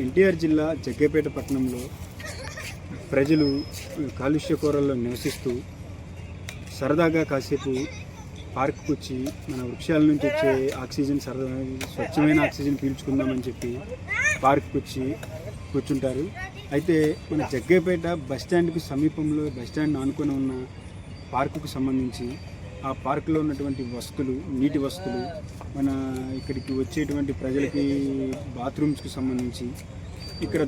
ఎన్టీఆర్ జిల్లా జగ్గైపేట పట్టణంలో ప్రజలు కాలుష్య కూరల్లో నివసిస్తూ సరదాగా కాసేపు పార్క్కి వచ్చి మన వృక్షాల నుంచి వచ్చే ఆక్సిజన్ స్వచ్ఛమైన ఆక్సిజన్ పీల్చుకుందామని చెప్పి పార్క్కి వచ్చి కూర్చుంటారు. అయితే మన జగ్గైపేట బస్టాండ్కి సమీపంలో బస్టాండ్ ఆనుకొని ఉన్న పార్కుకు సంబంధించి ఆ పార్కులో ఉన్నటువంటి వసతులు, నీటి వసతులు, మన ఇక్కడికి వచ్చేటువంటి ప్రజలకి బాత్రూమ్స్కి సంబంధించి, ఇక్కడ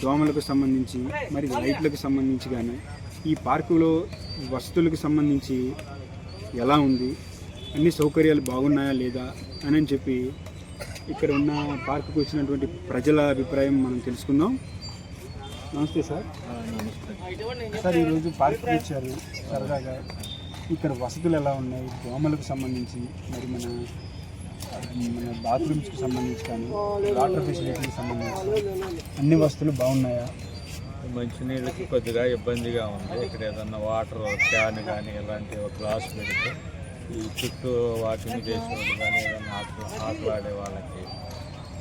దోమలకు సంబంధించి, మరి లైట్లకు సంబంధించి కానీ ఈ పార్కులో వసతులకు సంబంధించి ఎలా ఉంది, అన్ని సౌకర్యాలు బాగున్నాయా లేదా అని చెప్పి ఇక్కడ ఉన్న పార్కుకు వచ్చినటువంటి ప్రజల అభిప్రాయం మనం తెలుసుకుందాం. నమస్తే సార్. నమస్తే సార్. ఈరోజు పార్కుకి వచ్చారు సరదాగా. ఇక్కడ వసతులు ఎలా ఉన్నాయి, దోమలకు సంబంధించి, మరి మన బాత్రూమ్స్కి సంబంధించి కానీ వాటర్ ఫెసిలిటీకి సంబంధించి అన్ని వసతులు బాగున్నాయా? మంచినీళ్ళకి కొద్దిగా ఇబ్బందిగా ఉంది. ఇక్కడ ఏదన్నా వాటర్ క్యాన్ కానీ ఇలాంటి ఒక గ్లాస్ పెడితే ఈ చుట్టూ వాకింగ్ చేసే వాళ్ళు కానీ ఏదన్నా ఆటలాడే వాళ్ళకి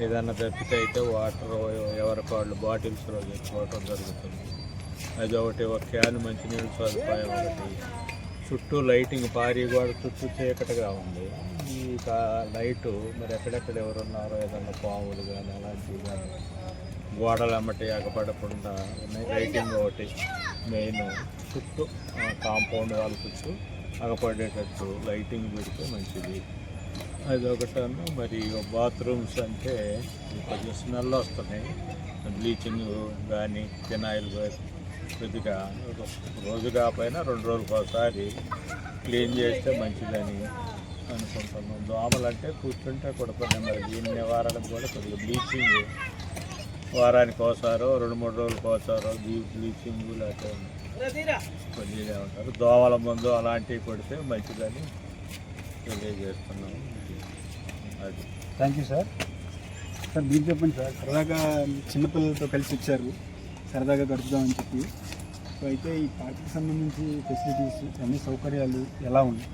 ఏదన్నా దప్పితే అయితే వాటర్ ఎవరికి వాళ్ళు బాటిల్స్లో తెచ్చుకోవటం జరుగుతుంది. అది ఒకటి, ఒక క్యాన్ మంచినీళ్ళు సదుపాయం ఒకటి. చుట్టూ లైటింగ్ భారీ గోడ చుట్టూ చీకటిగా ఉంది. ఈ లైటు మరి ఎక్కడెక్కడ ఎవరున్నారో ఏదన్నా పాములు కానీ అలాంటివి కానీ గోడలు అమ్మటి అగపడకుండా ఉన్నాయి. లైటింగ్ ఒకటి మెయిన్, చుట్టూ కాంపౌండ్ వాళ్ళ చుట్టూ అగపడేటట్టు లైటింగ్ పెడితే మంచిది. అది ఒకటను. మరి బాత్రూమ్స్ అంటే కొంచెం స్మెల్ వస్తున్నాయి. బ్లీచింగ్ కానీ ఫినాయిల్ కొద్దిగా రోజు కాకపోయినా 2 రోజులకు ఒకసారి క్లీన్ చేస్తే మంచిదని అనుకుంటున్నాం. దోమలు అంటే కూర్చుంటే కుడుతున్నాయి. మరి దీని నివారణకు కూడా కొద్దిగా బ్లీచింగ్ వారానికి ఒకసారో 2-3 రోజులకు ఒకసారో బ్లీచింగ్ లేకపోతే కొద్దిగా ఉంటారు. దోమల మందు అలాంటివి కొడితే మంచిదని తెలియజేస్తున్నాము. అది. Thank you sir. సార్ మీరు చెప్పండి సార్. సరదాగా చిన్నపిల్లలతో కలిసి వచ్చారు, సరదాగా గడుపుదామని చెప్పి. సో అయితే ఈ పార్క్కి సంబంధించి ఫెసిలిటీస్, అన్ని సౌకర్యాలు ఎలా ఉన్నాయి?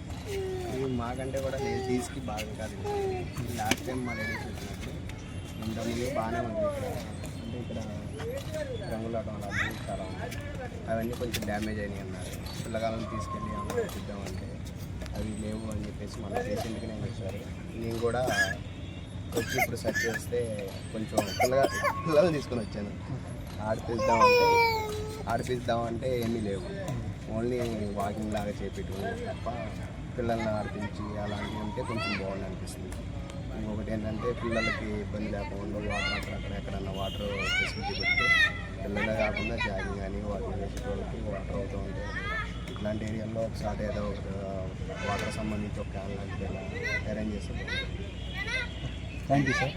మాకంటే కూడా లేడీస్కి బాగా కాదు. లాస్ట్ టైం మా లేడీస్ వచ్చినప్పుడు ఇంతకుముందు బాగానే ఉంది. అంటే ఇక్కడ రంగులాటం అలాంటివి చాలా ఉన్నాయి. అవన్నీ కొంచెం డ్యామేజ్ అయినాయి అన్నారు. పిల్లగాలను తీసుకెళ్ళి అలా చూద్దామంటే అవి లేవు అని చెప్పేసి మన పేషెంట్కి నేను వచ్చారు. నేను కూడా వచ్చి ఇప్పుడు సెర్చ్ చేస్తే కొంచెం పిల్లలు తీసుకొని వచ్చాను. ఆడిపిద్దామంటే ఏమీ లేవు. ఓన్లీ వాకింగ్ లాగా చేపించడం తప్ప పిల్లల్ని ఆడిపించి అలాంటివి ఉంటే కొంచెం బాగుంది అనిపిస్తుంది. ఇంకొకటి ఏంటంటే పిల్లలకి ఇబ్బంది లేకుండా వాటర్ అక్కడ ఎక్కడన్నా వాటర్ ఫెసిలిటీ పెడితే పిల్లలే కాకుండా జాగింగ్ కానీ వాకింగ్ చేసే వాళ్ళకి వాటర్ అవుతూ ఉంటాయి. ఇట్లాంటి ఏరియాలో ఒకసారి ఏదో ఒక వాటర్ సంబంధించి ఒక క్యాన్ లాంటిది అరేంజ్ చేస్తారు. Thank you sir.